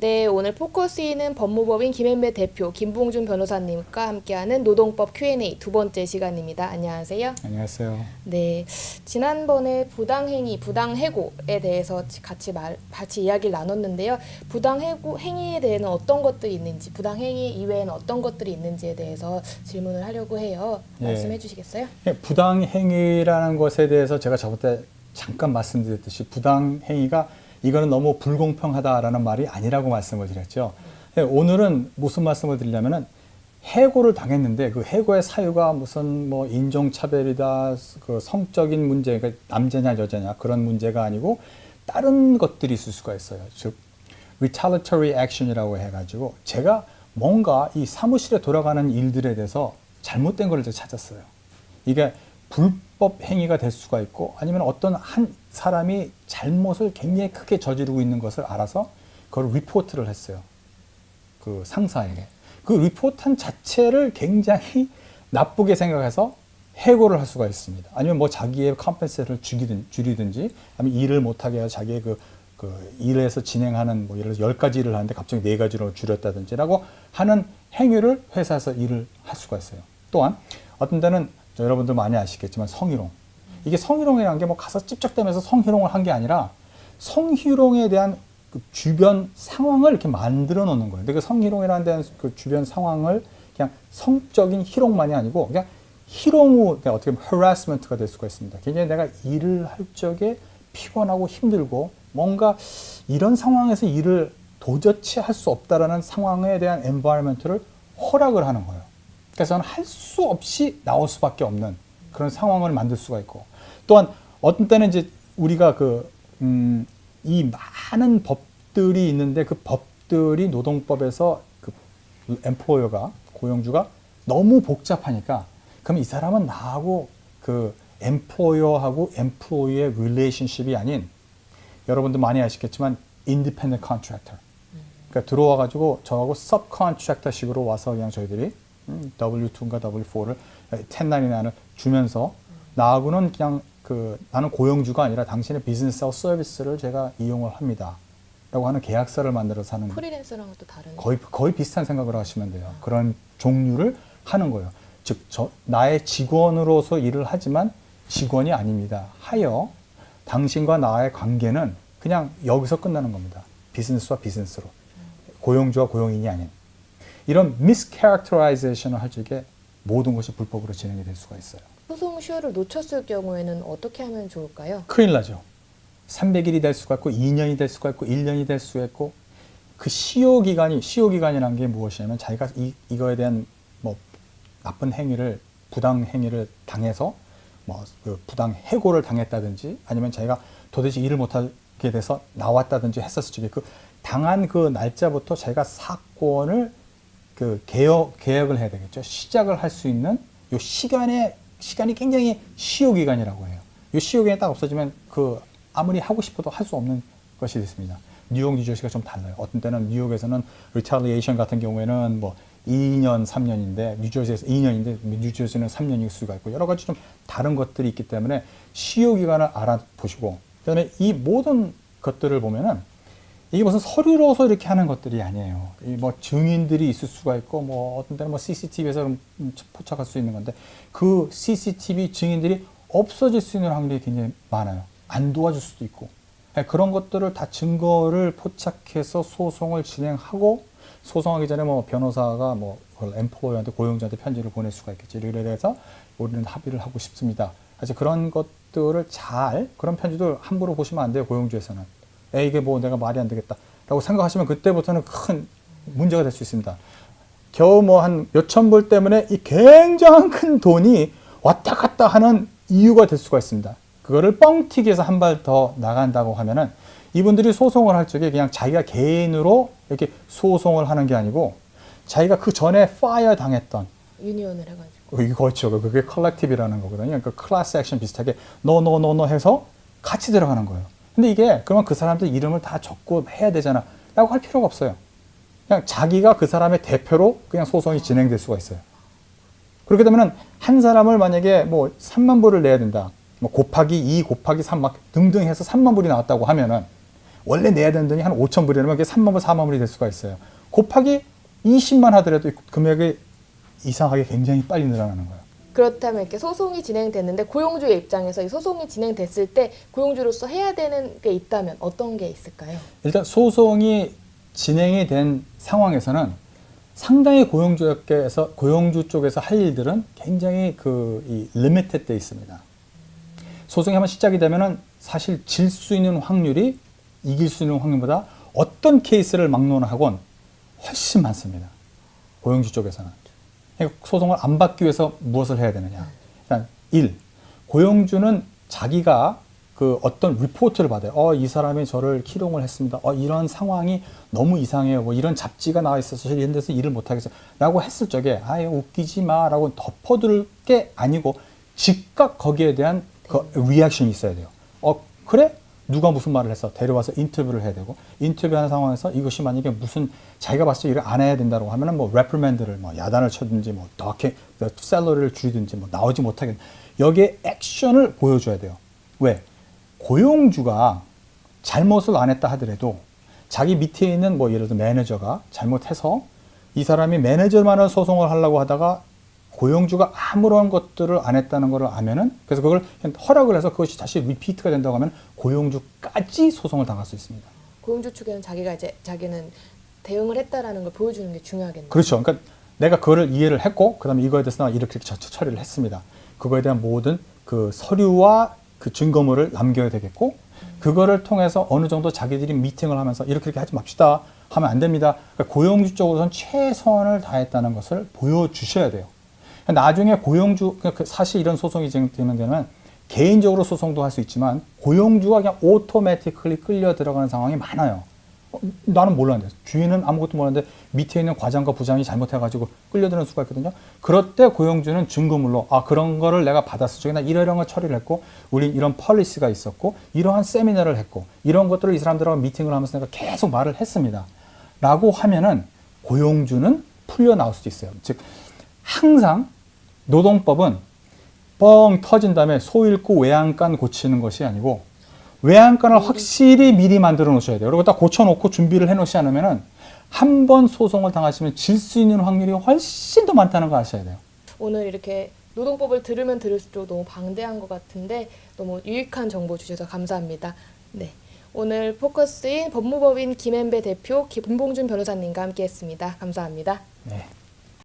네, 오늘 포커스인은 법무법인 김앤배 대표 김봉준 변호사님과 함께하는 노동법 Q&A 두 번째 시간입니다. 안녕하세요. 안녕하세요. 네, 지난번에 부당행위, 부당해고에 대해서 같이 이야기를 나눴는데요. 부당행위에 대해서는 어떤 것들이 있는지, 부당행위 이외에는 어떤 것들이 있는지에 대해서 질문을 하려고 해요. 말씀해 주시겠어요? 부당행위라는 것에 대해서 제가 저번 때 잠깐 말씀드렸듯이 부당행위가 이거는 너무 불공평하다라는 말이 아니라고 말씀을 드렸죠. 오늘은 무슨 말씀을 드리려면은 해고를 당했는데 그 해고의 사유가 무슨 뭐 인종차별이다, 그 성적인 문제, 그러니까 남자냐 여자냐 그런 문제가 아니고 다른 것들이 있을 수가 있어요. 즉 retaliatory action이라고 해가지고 제가 뭔가 이 사무실에 돌아가는 일들에 대해서 잘못된 걸 찾았어요. 이게 불법 행위가 될 수가 있고 아니면 어떤 한 사람이 잘못을 굉장히 크게 저지르고 있는 것을 알아서 그걸 리포트를 했어요. 그 상사에게. 그 리포트 자체를 굉장히 나쁘게 생각해서 해고를 할 수가 있습니다. 아니면 뭐 자기의 컴펜세이션을 줄이든지 아니면 일을 못하게 해서 자기의 그 일에서 진행하는 뭐 예를 들어서 10가지 일을 하는데 갑자기 4가지로 줄였다든지라고 하는 행위를 회사에서 일을 할 수가 있어요. 또한 어떤 때는 여러분들 많이 아시겠지만 성희롱. 이게 성희롱이라는 게 뭐 가서 찝쩍대면서 성희롱을 한 게 아니라 성희롱에 대한 그 주변 상황을 이렇게 만들어 놓는 거예요. 근데 그 성희롱이라는 데는 그 주변 상황을 그냥 성적인 희롱만이 아니고 그냥 희롱 후 어떻게 보면 harassment가 될 수가 있습니다. 굉장히 내가 일을 할 적에 피곤하고 힘들고 뭔가 이런 상황에서 일을 도저히 할 수 없다라는 상황에 대한 environment를 허락을 하는 거예요. 그래서 할 수 없이 나올 수밖에 없는 그런 상황을 만들 수가 있고 또한 어떤 때는 이제 우리가 이 많은 법들이 있는데 그 법들이 노동법에서 그 엠플로이어가 고용주가 너무 복잡하니까 그럼 이 사람은 나하고 그 엠플로이어하고 엠플로이의 릴레이션십이 아닌 여러분들 많이 아시겠지만 independent contractor 그러니까 들어와 가지고 저하고 subcontractor식으로 와서 그냥 저희들이 W2인가 W4를 1099을 주면서 나하고는 그냥 나는 고용주가 아니라 당신의 비즈니스하고 서비스를 제가 이용을 합니다. 라고 하는 계약서를 만들어서 하는 프리랜서랑은 또 다른 거의 비슷한 생각을 하시면 돼요. 그런 종류를 하는 거예요. 즉 나의 직원으로서 일을 하지만 직원이 아닙니다. 하여 당신과 나의 관계는 그냥 여기서 끝나는 겁니다. 비즈니스와 비즈니스로. 고용주와 고용인이 아닌. 이런 mischaracterization을 할 적에 모든 것이 불법으로 진행이 될 수가 있어요. 소송 시효를 놓쳤을 경우에는 어떻게 하면 좋을까요? 큰일 나죠. 300일이 될 수가 있고 2년이 될 수가 있고 1년이 될 수가 있고 그 시효기간이라는 게 무엇이냐면 자기가 이거에 대한 뭐 나쁜 행위를 부당 행위를 당해서 뭐 그 부당 해고를 당했다든지 아니면 자기가 도대체 일을 못하게 돼서 나왔다든지 했었을 적에 그 당한 그 날짜부터 자기가 사건을 그 개혁을 해야 되겠죠. 시작을 할 수 있는 요 시간이 굉장히 시효기간이라고 해요. 이 시효기간이 딱 없어지면 아무리 하고 싶어도 할 수 없는 것이 됐습니다. 뉴욕, 뉴저지가 좀 달라요. 어떤 때는 뉴욕에서는 retaliation 같은 경우에는 뭐 2년, 3년인데 뉴저지에서 2년인데 뉴저지는 3년일 수가 있고 여러 가지 좀 다른 것들이 있기 때문에 시효기간을 알아보시고 그다음에 이 모든 것들을 보면은 이게 무슨 서류로서 이렇게 하는 것들이 아니에요. 뭐 증인들이 있을 수가 있고 뭐 어떤 때는 뭐 CCTV에서 포착할 수 있는 건데 그 CCTV 증인들이 없어질 수 있는 확률이 굉장히 많아요. 안 도와줄 수도 있고 그런 것들을 다 증거를 포착해서 소송을 진행하고 소송하기 전에 뭐 변호사가 뭐 그걸 엠플로이한테 고용자한테 편지를 보낼 수가 있겠지. 그래서 우리는 합의를 하고 싶습니다. 그래서 그런 것들을 그런 편지도 함부로 보시면 안 돼요. 고용주에서는. 이게 뭐 내가 말이 안 되겠다 라고 생각하시면 그때부터는 큰 문제가 될 수 있습니다. 겨우 뭐 한 몇천 불 때문에 이 굉장한 큰 돈이 왔다 갔다 하는 이유가 될 수가 있습니다. 그거를 뻥튀기 해서 한 발 더 나간다고 하면은 이분들이 소송을 할 적에 그냥 자기가 개인으로 이렇게 소송을 하는 게 아니고 자기가 그 전에 파이어 당했던 유니온을 해가지고 그렇죠. 그게 컬렉티브라는 거거든요. 그러니까 클래스 액션 비슷하게 노 해서 같이 들어가는 거예요. 근데 이게 그러면 그 사람들 이름을 다 적고 해야 되잖아 라고 할 필요가 없어요. 그냥 자기가 그 사람의 대표로 그냥 소송이 진행될 수가 있어요. 그렇게 되면 한 사람을 만약에 뭐 3만 불을 내야 된다. 뭐 곱하기 2 곱하기 3 막 등등 해서 3만 불이 나왔다고 하면은 원래 내야 되는 돈이 한 5천 불이라면 그게 3만 불, 4만 불이 될 수가 있어요. 곱하기 20만 하더라도 이 금액이 이상하게 굉장히 빨리 늘어나는 거예요. 그렇다면 이렇게 소송이 진행됐는데 고용주의 입장에서 이 소송이 진행됐을 때 고용주로서 해야 되는 게 있다면 어떤 게 있을까요? 일단 소송이 진행이 된 상황에서는 상당히 고용주 쪽에서 할 일들은 굉장히 이 리미티드 돼 있습니다. 소송이 한번 시작이 되면은 사실 질 수 있는 확률이 이길 수 있는 확률보다 어떤 케이스를 막론하곤 훨씬 많습니다. 고용주 쪽에서는. 그러니까 소송을 안 받기 위해서 무엇을 해야 되느냐. 일단 1. 고용주는 자기가 그 어떤 리포트를 받아요. 이 사람이 저를 키롱을 했습니다. 이런 상황이 너무 이상해요. 뭐 이런 잡지가 나와 있어서 이런 데서 일을 못 하겠어요. 라고 했을 적에 웃기지 마 라고 덮어둘 게 아니고 즉각 거기에 대한 그 리액션이 있어야 돼요. 그래? 누가 무슨 말을 했어? 데려와서 인터뷰를 해야 되고 인터뷰하는 상황에서 이것이 만약에 무슨 자기가 봤을 때 일을 안 해야 된다고 하면은 뭐 레프리맨드를 뭐 야단을 쳐든지 뭐 더 샐러리를 줄이든지 뭐 나오지 못하게 여기에 액션을 보여줘야 돼요. 왜? 고용주가 잘못을 안 했다 하더라도 자기 밑에 있는 뭐 예를 들어 매니저가 잘못해서 이 사람이 매니저만을 소송을 하려고 하다가 고용주가 아무런 것들을 안 했다는 걸 아면은 그래서 그걸 허락을 해서 그것이 다시 리피트가 된다고 하면 고용주까지 소송을 당할 수 있습니다. 고용주 측에는 자기는 대응을 했다라는 걸 보여주는 게 중요하겠네요. 그렇죠. 그러니까 내가 그거를 이해를 했고 그다음에 이거에 대해서 이렇게 처리를 했습니다. 그거에 대한 모든 그 서류와 그 증거물을 남겨야 되겠고 그거를 통해서 어느 정도 자기들이 미팅을 하면서 이렇게 하지 맙시다 하면 안 됩니다. 그러니까 고용주 쪽으로는 최선을 다했다는 것을 보여주셔야 돼요. 나중에 고용주 사실 이런 소송이 진행되는 데는 개인적으로 소송도 할 수 있지만 고용주가 그냥 오토매티컬리 끌려 들어가는 상황이 많아요. 나는 몰랐는데 주인은 아무것도 몰랐는데 밑에 있는 과장과 부장이 잘못해가지고 끌려드는 수가 있거든요. 그럴 때 고용주는 증거물로 그런 거를 내가 받았을 적에 나 이런 걸 처리를 했고 우리 이런 폴리시가 있었고 이러한 세미나를 했고 이런 것들을 이 사람들하고 미팅을 하면서 내가 계속 말을 했습니다. 라고 하면은 고용주는 풀려 나올 수도 있어요. 즉 항상 노동법은 뻥 터진 다음에 소 잃고 외양간 고치는 것이 아니고 외양간을 확실히 미리 만들어 놓으셔야 돼요. 그리고 딱 고쳐놓고 준비를 해놓지 않으면은 한 번 소송을 당하시면 질 수 있는 확률이 훨씬 더 많다는 거 아셔야 돼요. 오늘 이렇게 노동법을 들으면 들을수록 너무 방대한 것 같은데 너무 유익한 정보 주셔서 감사합니다. 네, 오늘 포커스인 법무법인 김앤배 대표 김봉준 변호사님과 함께했습니다. 감사합니다. 네.